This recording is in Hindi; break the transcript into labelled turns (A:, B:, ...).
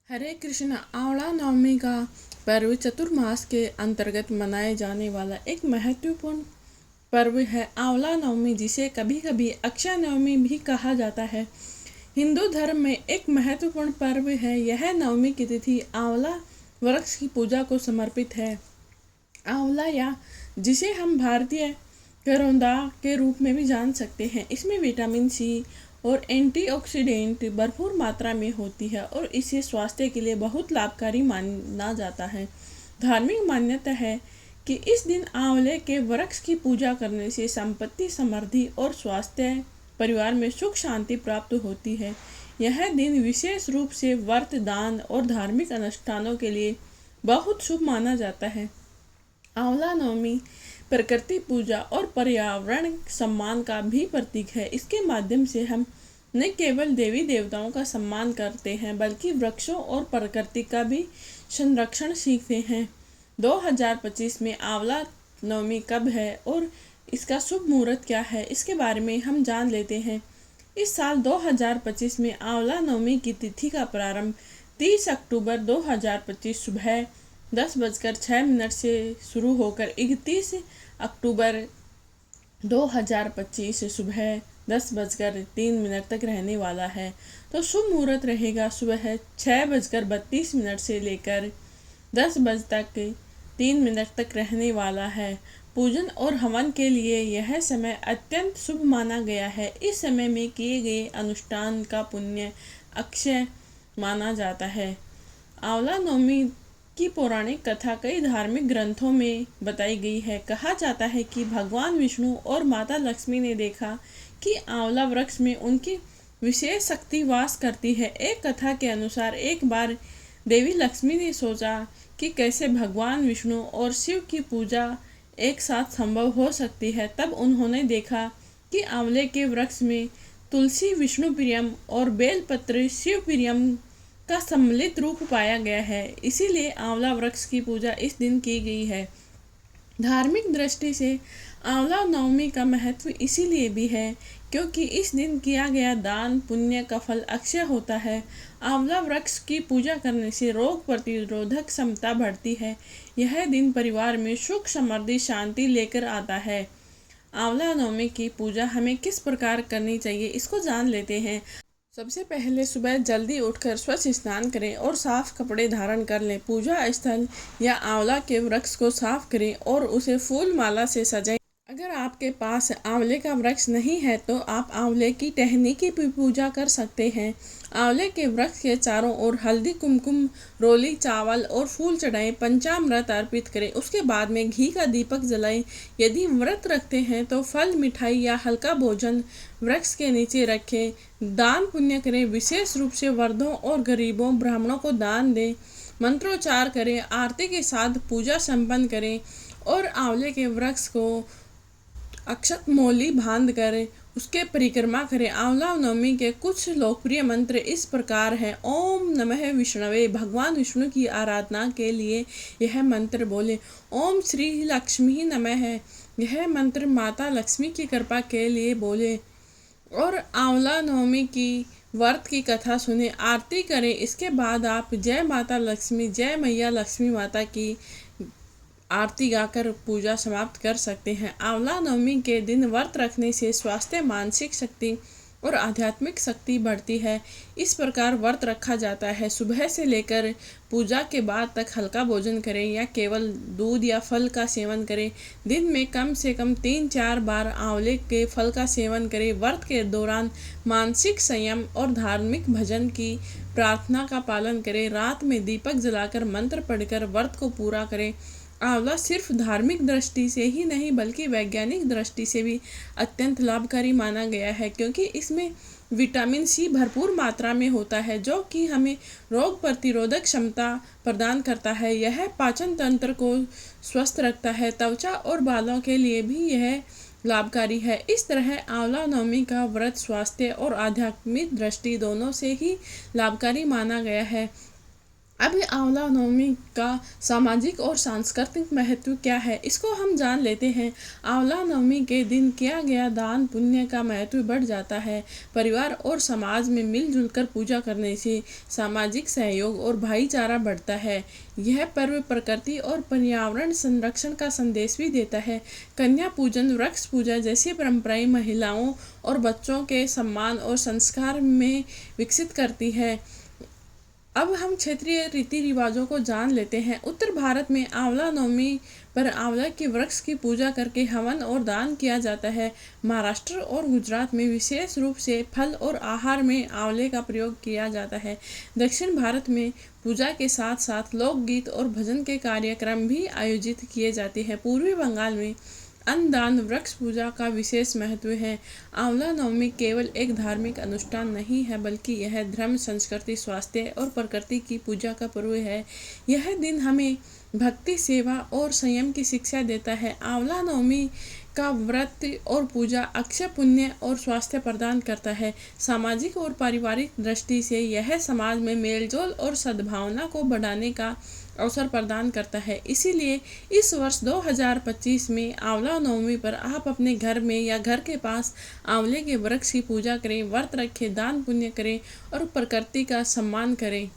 A: हरे कृष्ण। आंवला नवमी का पर्व चतुर्मास के अंतर्गत मनाए जाने वाला एक महत्वपूर्ण पर्व है आंवला नवमी, जिसे कभी कभी अक्षय नवमी भी कहा जाता है। हिंदू धर्म में एक महत्वपूर्ण पर्व है। यह नवमी की तिथि आंवला वृक्ष की पूजा को समर्पित है। आंवला, या जिसे हम भारतीय करौंदा के रूप में भी जान सकते हैं, इसमें विटामिन सी और एंटीऑक्सीडेंट भरपूर मात्रा में होती है और इसे स्वास्थ्य के लिए बहुत लाभकारी माना जाता है। धार्मिक मान्यता है कि इस दिन आंवले के वृक्ष की पूजा करने से संपत्ति, समृद्धि और स्वास्थ्य, परिवार में सुख शांति प्राप्त होती है। यह दिन विशेष रूप से व्रत, दान और धार्मिक अनुष्ठानों के लिए बहुत शुभ माना जाता है। आंवला नवमी प्रकृति पूजा और पर्यावरण सम्मान का भी प्रतीक है। इसके माध्यम से हम न केवल देवी देवताओं का सम्मान करते हैं, बल्कि वृक्षों और प्रकृति का भी संरक्षण सीखते हैं। 2025 में आंवला नवमी कब है और इसका शुभ मुहूर्त क्या है, इसके बारे में हम जान लेते हैं। इस साल 2025 में आंवला नवमी की तिथि का प्रारंभ 30 अक्टूबर 2025 सुबह 10:06 से शुरू होकर 31 अक्टूबर 2025 सुबह 10:03 तक रहने वाला है। तो शुभ मुहूर्त रहेगा सुबह 6:32 से लेकर 10 बजे तक 3 तक रहने वाला है। पूजन और हवन के लिए यह समय अत्यंत शुभ माना गया है। इस समय में किए गए अनुष्ठान का पुण्य अक्षय माना जाता है। आंवला नवमी की पौराणिक कथा कई धार्मिक ग्रंथों में बताई गई है। कहा जाता है कि भगवान विष्णु और माता लक्ष्मी ने देखा कि आंवला वृक्ष में उनकी विशेष शक्ति वास करती है। एक कथा के अनुसार एक बार देवी लक्ष्मी ने सोचा कि कैसे भगवान विष्णु और शिव की पूजा एक साथ संभव हो सकती है। तब उन्होंने देखा कि आंवले के वृक्ष में तुलसी विष्णु प्रियम और बेलपत्र शिव प्रियम का सम्मिलित रूप पाया गया है। इसीलिए आंवला वृक्ष की पूजा इस दिन की गई है। धार्मिक दृष्टि से आंवला नवमी का महत्व इसीलिए भी है क्योंकि इस दिन किया गया दान पुण्य का फल अक्षय होता है। आंवला वृक्ष की पूजा करने से रोग प्रतिरोधक क्षमता बढ़ती है। यह दिन परिवार में सुख, समृद्धि, शांति लेकर आता है। आंवला नवमी की पूजा हमें किस प्रकार करनी चाहिए, इसको जान लेते हैं। सबसे पहले सुबह जल्दी उठकर स्वच्छ स्नान करें और साफ कपड़े धारण कर लें। पूजा स्थल या आंवला के वृक्ष को साफ करें और उसे फूल माला से सजाएं। अगर आपके पास आंवले का वृक्ष नहीं है तो आप आंवले की टहनी की भी पूजा कर सकते हैं। आंवले के वृक्ष के चारों ओर हल्दी, कुमकुम, रोली, चावल और फूल चढ़ाएं। पंचामृत अर्पित करें। उसके बाद में घी का दीपक जलाएं। यदि व्रत रखते हैं तो फल, मिठाई या हल्का भोजन वृक्ष के नीचे रखें। दान पुण्य करें। विशेष रूप से वृद्धों और गरीबों, ब्राह्मणों को दान दें। मंत्रोच्चार करें। आरती के साथ पूजा संपन्न करें और आंवले के वृक्ष को अक्षत मोली बांध कर उसके परिक्रमा करें। आंवला नवमी के कुछ लोकप्रिय मंत्र इस प्रकार हैं। ओम नमः विष्णवे, भगवान विष्णु की आराधना के लिए यह मंत्र बोले। ओम श्री लक्ष्मी नमः, यह मंत्र माता लक्ष्मी की कृपा के लिए बोले। और आंवला नवमी की व्रत की कथा सुने, आरती करें। इसके बाद आप जय माता लक्ष्मी, जय मैया लक्ष्मी माता की आरती गाकर पूजा समाप्त कर सकते हैं। आंवला नवमी के दिन व्रत रखने से स्वास्थ्य, मानसिक शक्ति और आध्यात्मिक शक्ति बढ़ती है। इस प्रकार व्रत रखा जाता है। सुबह से लेकर पूजा के बाद तक हल्का भोजन करें या केवल दूध या फल का सेवन करें। दिन में कम से कम 3-4 बार आंवले के फल का सेवन करें। व्रत के दौरान मानसिक संयम और धार्मिक भजन की प्रार्थना का पालन करें। रात में दीपक जलाकर मंत्र पढ़कर व्रत को पूरा करें। आंवला सिर्फ धार्मिक दृष्टि से ही नहीं बल्कि वैज्ञानिक दृष्टि से भी अत्यंत लाभकारी माना गया है, क्योंकि इसमें विटामिन सी भरपूर मात्रा में होता है जो कि हमें रोग प्रतिरोधक क्षमता प्रदान करता है। यह पाचन तंत्र को स्वस्थ रखता है। त्वचा और बालों के लिए भी यह लाभकारी है। इस तरह आंवला नवमी का व्रत स्वास्थ्य और आध्यात्मिक दृष्टि दोनों से ही लाभकारी माना गया है। अभी आंवला नवमी का सामाजिक और सांस्कृतिक महत्व क्या है, इसको हम जान लेते हैं। आंवला नवमी के दिन किया गया दान पुण्य का महत्व बढ़ जाता है। परिवार और समाज में मिलजुल कर पूजा करने से सामाजिक सहयोग और भाईचारा बढ़ता है। यह पर्व प्रकृति और पर्यावरण संरक्षण का संदेश भी देता है। कन्या पूजन, वृक्ष पूजा जैसी परंपराएं महिलाओं और बच्चों के सम्मान और संस्कार में विकसित करती है। अब हम क्षेत्रीय रीति रिवाजों को जान लेते हैं। उत्तर भारत में आंवला नवमी पर आंवला के वृक्ष की पूजा करके हवन और दान किया जाता है। महाराष्ट्र और गुजरात में विशेष रूप से फल और आहार में आंवले का प्रयोग किया जाता है। दक्षिण भारत में पूजा के साथ साथ लोकगीत और भजन के कार्यक्रम भी आयोजित किए जाते हैं। पूर्वी बंगाल में अन्नदान वृक्ष पूजा का विशेष महत्व है। आंवला नवमी केवल एक धार्मिक अनुष्ठान नहीं है, बल्कि यह धर्म, संस्कृति, स्वास्थ्य और प्रकृति की पूजा का पर्व है। यह दिन हमें भक्ति, सेवा और संयम की शिक्षा देता है। आंवला नवमी का व्रत और पूजा अक्षय पुण्य और स्वास्थ्य प्रदान करता है। सामाजिक और पारिवारिक दृष्टि से यह समाज में मेलजोल और सद्भावना को बढ़ाने का अवसर प्रदान करता है। इसीलिए इस वर्ष 2025 में आंवला नवमी पर आप अपने घर में या घर के पास आंवले के वृक्ष की पूजा करें, व्रत रखें, दान पुण्य करें और प्रकृति का सम्मान करें।